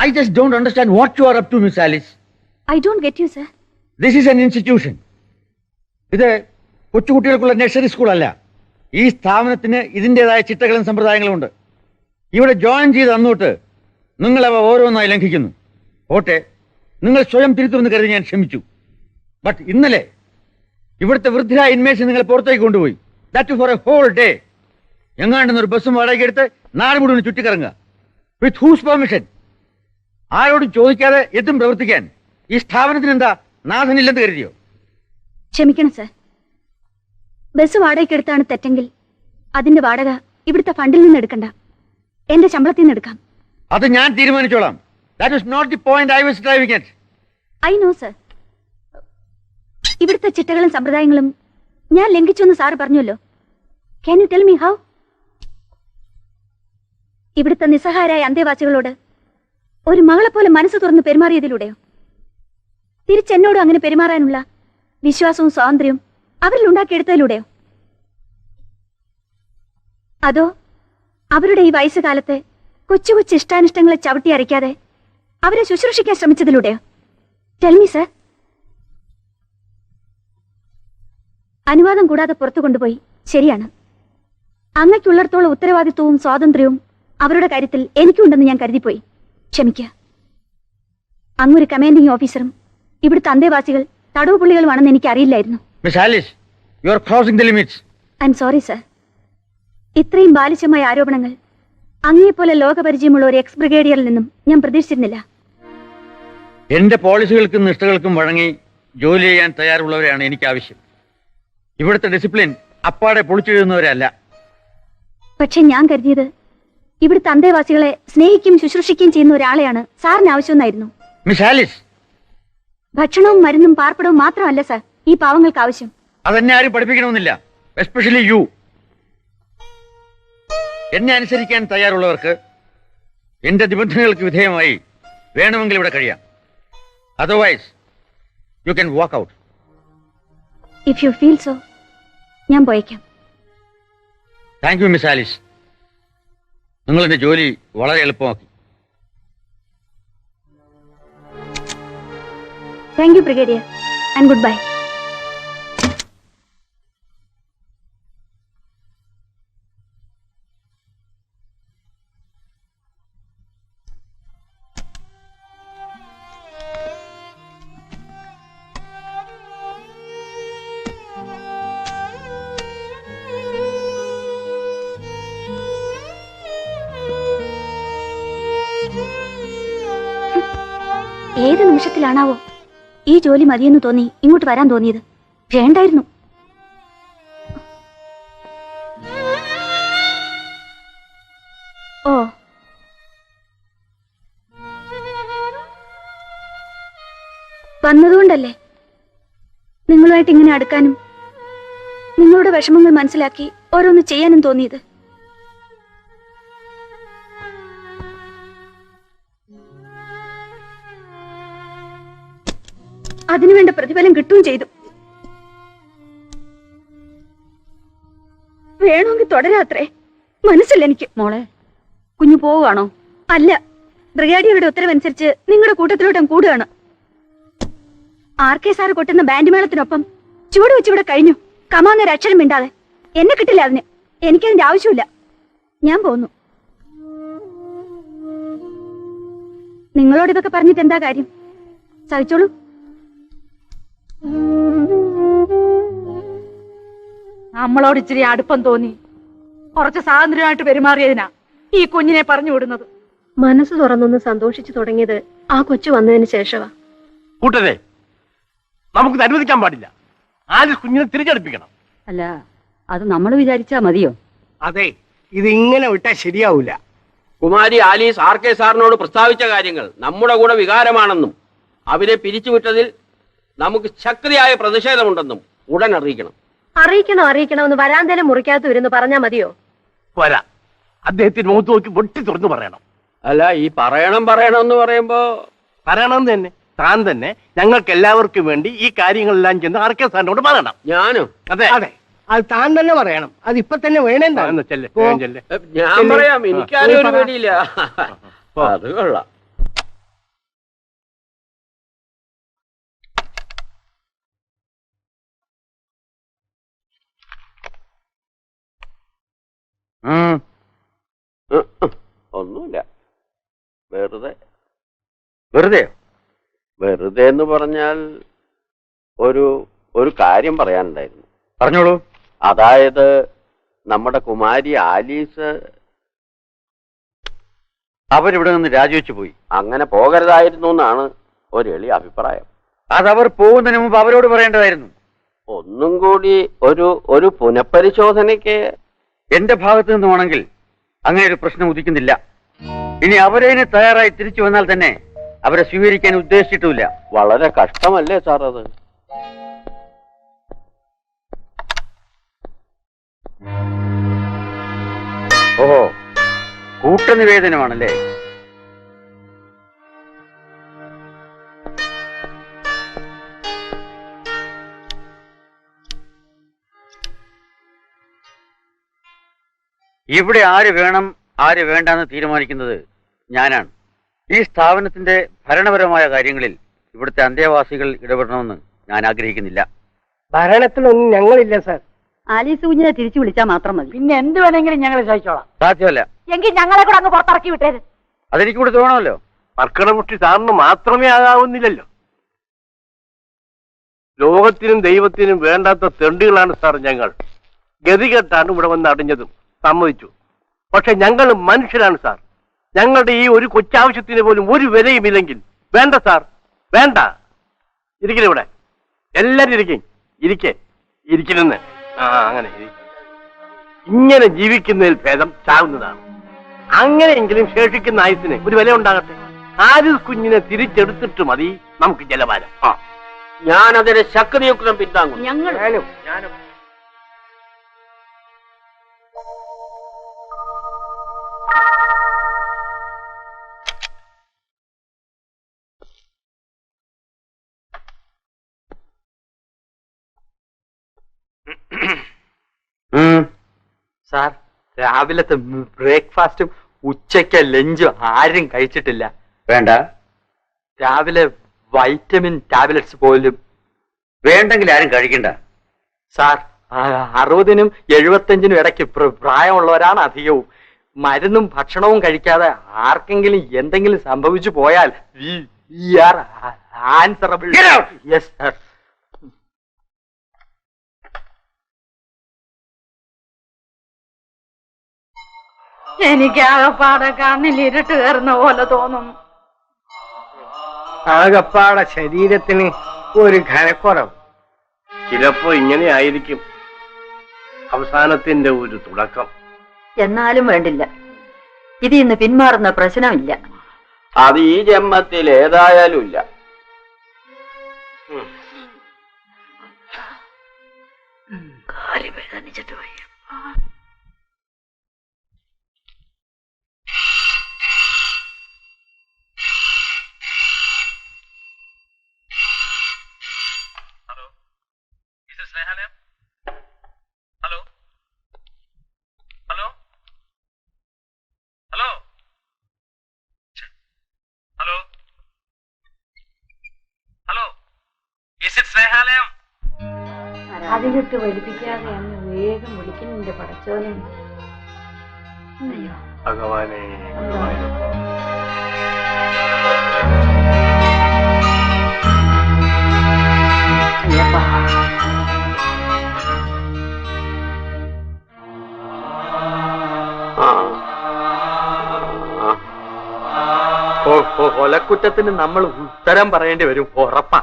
I just don't understand what you are up to, Miss Alice. I don't get you, sir. This is an institution. ഇത് കൊച്ചുകുട്ടികൾക്കുള്ള nursery സ്കൂളല്ല. ഈ സ്ഥാപനത്തിന് ഇതിൻ്റെതായ ചിട്ടകളും സമ്പ്രദായങ്ങളും ഉണ്ട്. ഇവിടെ join ചെയ്ത് അന്നോട്ട് നിങ്ങൾ അവ ഓരോന്നായി ലംഘിക്കുന്നു. ഓട്ടെ, നിങ്ങൾ സ്വയം തിരുത്തുമെന്ന് കരുതി ഞാൻ ക്ഷമിച്ചു. ബട്ട് ഇന്നലെ ഇവിടുത്തെ വൃദ്ധരായ ഇൻമേറ്റ്സ് നിങ്ങൾ പുറത്തേക്ക് കൊണ്ടുപോയി. That for a whole day. എങ്ങാണ്ടെന്നൊരു ബസ്സും വാടകയ്ക്ക് എടുത്ത് നാട് മുഴുവൻ ചുറ്റിക്കറങ്ങുക. വിത്ത് ഹൂസ് പെർമിഷൻ? ആരോടും ചോദിക്കാതെ എത്തും പ്രവർത്തിക്കാൻ ഈ സ്ഥാപനത്തിന് എന്താ നാഥനില്ലെന്ന് കരുതിയോ? ക്ഷമിക്കണം സർ. ബസ് വാടകയ്ക്ക് എടുത്താണ് തെറ്റെങ്കിൽ അതിന്റെ വാടക ഇവിടുത്തെ ഫണ്ടിൽ നിന്ന് എടുക്കണ്ട, എന്റെ ശമ്പളത്തിൽ നിന്ന് എടുക്കാം. അത് ഞാൻ തീരുമാനിച്ചോളാം. That is not the point I was driving at. I know sir. ഇവിടുത്തെ ചിട്ടകളും സമ്പ്രദായങ്ങളും ഞാൻ ലംഘിച്ചു എന്ന് സാറ് പറഞ്ഞല്ലോ. Can you tell me how? ഇവിടുത്തെ നിസ്സഹായരായ അന്തേവാസികളോട് ഒരു മകളെ പോലെ മനസ്സ് തുറന്ന് പെരുമാറിയതിലൂടെയോ, തിരിച്ചെന്നോടും അങ്ങനെ പെരുമാറാനുള്ള വിശ്വാസവും സ്വാതന്ത്ര്യവും അവരിൽ ഉണ്ടാക്കിയെടുത്തതിലൂടെയോ, അതോ അവരുടെ ഈ വയസ്സുകാലത്തെ കൊച്ചു കൊച്ചു ഇഷ്ടാനിഷ്ടങ്ങളെ ചവിട്ടി അരയ്ക്കാതെ അവരെ ശുശ്രൂഷിക്കാൻ ശ്രമിച്ചതിലൂടെയോ? Tell me sir. അനുവാദം കൂടാതെ പുറത്തു കൊണ്ടുപോയി, ശരിയാണ്. അങ്ങയ്ക്കുള്ളിടത്തോളം ഉത്തരവാദിത്വവും സ്വാതന്ത്ര്യവും അവരുടെ കാര്യത്തിൽ എനിക്കുണ്ടെന്ന് ഞാൻ കരുതിപ്പോയി. ക്ഷമിക്കുക. അങ്ങൊരു കമാൻഡിംഗ് ഓഫീസറും ഇവിടുത്തെ അന്തേവാസികൾ തടവ് പുള്ളികളുമാണെന്ന് എനിക്ക് അറിയില്ലായിരുന്നു. Miss Alice, you are crossing the limits. I am sorry sir. ഇത്രയും ബാലിശമായ ആരോപണങ്ങൾ അങ്ങയെപ്പോലെ ലോകപരിചയമുള്ള ഒരു എക്സ് ബ്രിഗേഡിയറിൽ നിന്നും ഞാൻ പ്രതീക്ഷിച്ചിരുന്നില്ല. എന്റെ പോളിസികൾക്കും നിഷ്ഠകൾക്കും വഴങ്ങി ജോലി ചെയ്യാൻ തയ്യാറുള്ളവരെയാണ് എനിക്ക് ആവശ്യം. ഇവിടുത്തെ ഡിസിപ്ലിൻ അപ്പാടെ പൊളിച്ചെഴുതുന്നവരല്ല. പക്ഷെ ഞാൻ കരുതിയത് ഇവിടുത്തെ അന്തേവാസികളെ സ്നേഹിക്കുകയും ശുശ്രൂഷിക്കുകയും ചെയ്യുന്ന ഒരാളെയാണ് സാറിന് ആവശ്യമെന്നായിരുന്നു. മിസ് ആലിസ്, ഭക്ഷണവും മരുന്നും പാർപ്പിടവും മാത്രമല്ല സാർ ഈ പാവങ്ങൾക്ക് ആവശ്യം. അതെന്നെ ആരും പഠിപ്പിക്കണമെന്നില്ല, എസ്പെഷ്യലി യു. എന്നെ അനുസരിക്കാൻ തയ്യാറുള്ളവർക്ക് എന്റെ നിബന്ധനകൾക്ക് വിധേയമായി വേണമെങ്കിൽ ഇവിടെ കഴിയാം. Otherwise you can walk out. If you feel so, ഞാൻ പോയേക്കാം. Thank you Miss Alice. നിങ്ങൾ എന്റെ ജോലി വളരെ എളുപ്പമാക്കി. Thank you brigadier, and goodbye. ഏത് നിമിഷത്തിലാണാവോ ഈ ജോലി മതിയെന്ന് തോന്നി ഇങ്ങോട്ട് വരാൻ തോന്നിയത്. വേണ്ടായിരുന്നു. ഓ, വന്നതുകൊണ്ടല്ലേ നിങ്ങളുമായിട്ട് ഇങ്ങനെ അടുക്കാനും നിങ്ങളുടെ വിഷമങ്ങൾ മനസ്സിലാക്കി ഓരോന്ന് ചെയ്യാനും തോന്നിയത്. അതിനുവേണ്ട പ്രതിഫലം കിട്ടുകയും ചെയ്തു. വേണമെങ്കിൽ തുടരാത്രേ, മനസ്സില്ല എനിക്ക്. മോളെ, കുഞ്ഞു പോവുകയാണോ? അല്ല, ബ്രിഗേഡിയറുടെ ഉത്തരവനുസരിച്ച് നിങ്ങളുടെ കൂട്ടത്തിലോട്ട് കൂടുകയാണ്. RK സാറ് കൊട്ടുന്ന ബാൻഡ് മേളത്തിനൊപ്പം ചൂട് വെച്ചിവിടെ കഴിഞ്ഞു. കമാന്നൊരു അക്ഷരം മിണ്ടാതെ. എന്നെ കിട്ടില്ല അതിന്. എനിക്കതിന്റെ ആവശ്യമില്ല. ഞാൻ പോന്നു. നിങ്ങളോട് ഇതൊക്കെ പറഞ്ഞിട്ട് എന്താ കാര്യം? സഹിച്ചോളൂ. നമ്മളോട് ഇച്ചിരി അടുപ്പം തോന്നി കുറച്ച് സ്വാതന്ത്ര്യമായിട്ട് പെരുമാറിയതിനാ ഈ കുഞ്ഞിനെ പറഞ്ഞു വിടുന്നത്. മനസ്സ് തുറന്നൊന്ന് സന്തോഷിച്ചു തുടങ്ങിയത് ആ കൊച്ചു വന്നതിന് ശേഷമാ. കൂട്ടരെ, നമുക്കിത് അനുവദിക്കാൻ പാടില്ല. ആലിസ് കുഞ്ഞിനെ തിരിച്ചടിപ്പിക്കണം. അല്ല, അത് നമ്മൾ വിചാരിച്ചാ മതിയോ? അതെ, ഇത് ഇങ്ങനെ വിട്ടാൽ ശരിയാവൂല. കുമാരി ആലീസ് RK സാറിനോട് പ്രസ്താവിച്ച കാര്യങ്ങൾ നമ്മുടെ കൂടെ വികാരമാണെന്നും അവരെ പിരിച്ചുവിട്ടതിൽ നമുക്ക് ശക്തിയായ പ്രതിഷേധമുണ്ടെന്നും ഉടൻ അറിയിക്കണം. അറിയിക്കണമെന്ന് വരാന്തേനെ മുറിക്കാത്ത വരുന്നു പറഞ്ഞാ മതിയോ? വരാ, അദ്ദേഹത്തിന് മുഖത്ത് നോക്കി പൊട്ടി തുറന്നു പറയണം. അല്ല, ഈ പറയണം എന്ന് പറയുമ്പോ പറയണമെന്ന് തന്നെ താൻ തന്നെ ഞങ്ങൾക്ക് എല്ലാവർക്കും വേണ്ടി ഈ കാര്യങ്ങളെല്ലാം ചെന്ന് RK സാറിനോട് പറയണം. ഞാനും അതെ അതെ, അത് താൻ തന്നെ പറയണം. അത് ഇപ്പൊ തന്നെ വേണേണ്ട. ഞാൻ പറയാം, എനിക്കാരും ഒരു പേടിയില്ല. അത് കൊള്ളാം. ഉം. ഒന്നുമില്ല, വെറുതെ. വെറുതെയോ? വെറുതെ എന്ന് പറഞ്ഞാൽ ഒരു കാര്യം പറയാനുണ്ടായിരുന്നു. പറഞ്ഞോളൂ. അതായത് നമ്മുടെ കുമാരി ആലീസ് അവരിവിടെ നിന്ന് രാജിവെച്ചു പോയി. അങ്ങനെ പോകരുതായിരുന്നു എന്നാണ് ഒരു എളിയ അഭിപ്രായം. അതവർ പോകുന്നതിന് മുമ്പ് അവരോട് പറയേണ്ടതായിരുന്നു. ഒന്നും കൂടി ഒരു പുനഃപരിശോധനയ്ക്ക് എന്റെ ഭാഗത്ത് നിന്നുമാണെങ്കിൽ അങ്ങനെ ഒരു പ്രശ്നം ഉദിക്കുന്നില്ല. ഇനി അവരതിന് തയ്യാറായി തിരിച്ചു വന്നാൽ തന്നെ അവരെ സ്വീകരിക്കാൻ ഉദ്ദേശിച്ചിട്ടുമില്ല. വളരെ കഷ്ടമല്ലേ സാർ അത്? ഓഹോ, കൂട്ടനിവേദനമാണല്ലേ? ഇവിടെ ആര് വേണം ആര് വേണ്ടെന്ന് തീരുമാനിക്കുന്നത് ഞാനാണ്. ഈ സ്ഥാപനത്തിന്റെ ഭരണപരമായ കാര്യങ്ങളിൽ ഇവിടുത്തെ അന്തേവാസികൾ ഇടപെടണമെന്ന് ഞാൻ ആഗ്രഹിക്കുന്നില്ല. ഭരണത്തിലൊന്നും ഞങ്ങളില്ല സാർ. ആലീസ് കുഞ്ഞിനെ തിരിച്ചു വിളിച്ചാൽ മാത്രം മതി. പിന്നെ എന്ത് വേണമെങ്കിലും ഞങ്ങൾ സഹിച്ചോളാം. സാധ്യമല്ല. എങ്കിൽ ഞങ്ങളെ കൂടെ അങ്ങ് പുറത്തിറക്കി വിട്ടേര്. അതെനിക്ക് കൂടെ തോന്നണമല്ലോ. മർക്കടമുട്ടി സാറിന് മാത്രമേ ആകാവുന്നില്ലല്ലോ. ലോകത്തിനും ദൈവത്തിനും വേണ്ടാത്ത തെണ്ടികളാണ് സാർ ഞങ്ങൾ. ഗതികെട്ടാണ് ഇവിടെ വന്ന് അടിഞ്ഞതും, സമ്മതിച്ചു. പക്ഷെ ഞങ്ങൾ മനുഷ്യരാണ് സാർ. ഞങ്ങളുടെ ഈ ഒരു കൊച്ചാവശ്യത്തിന് പോലും ഒരു വിലയുമില്ലെങ്കിൽ വേണ്ട സാർ, വേണ്ട. ഇരിക്കണ ഇവിടെ എല്ലാരും ഇരിക്കണെന്ന്. അങ്ങനെ ഇങ്ങനെ ജീവിക്കുന്നതിൽ ഭേദം ചാവുന്നതാണ്. അങ്ങനെയെങ്കിലും ശേഷിക്കുന്ന ആയുസിന് ഒരു വില ഉണ്ടാകട്ടെ. ആരിസ് കുഞ്ഞിനെ തിരിച്ചെടുത്തിട്ട് മതി നമുക്ക് ജലപാനം. ഞാനതിനെ ശക്തിയുക്തം പിന്താങ്ങും. ഞങ്ങൾ ഞാനും സാർ, രാവിലത്തെ ബ്രേക്ക്ഫാസ്റ്റും ഉച്ചയ്ക്ക് ലഞ്ചും ആരും കഴിച്ചിട്ടില്ല. വേണ്ട. രാവിലെ വൈറ്റമിൻ ടാബ്ലറ്റ്സ് പോലും വേണ്ടെങ്കിൽ ആരും കഴിക്കണ്ട. സാർ, 60നും 75നും ഇടയ്ക്ക് പ്രായമുള്ളവരാണ് അധികവും. മരുന്നും ഭക്ഷണവും കഴിക്കാതെ ആർക്കെങ്കിലും എന്തെങ്കിലും സംഭവിച്ചു പോയാൽ we are answerable. Get out! Yes, sir. എനിക്ക് ആകപ്പാടെ കണ്ണിൽ ഇരുട്ട് കയറുന്ന പോലെ തോന്നുന്നു. ആകപ്പാട ശരീരത്തിന് ഒരു ഘനക്കുറവ്. ചിലപ്പോ ഇങ്ങനെ ആയിരിക്കും അവസാനത്തിന്റെ ഒരു തുടക്കം. എന്നാലും വേണ്ടില്ല, ഇത് ഇന്ന് പിന്മാറുന്ന പ്രശ്നമില്ല. അത് ഈ ജന്മത്തിൽ ഏതായാലും ഇല്ല. കാല് വേദനിച്ചിട്ട് വയ്യ. അതിലിട്ട് വലിപ്പിക്കാതെ അങ്ങ് വേഗം വിളിക്കുന്നുണ്ട് പടച്ചോനെ. അയ്യോ ഭഗവാനെ, കൊലക്കുറ്റത്തിന് നമ്മൾ ഉത്തരം പറയേണ്ടി വരും, ഉറപ്പാ.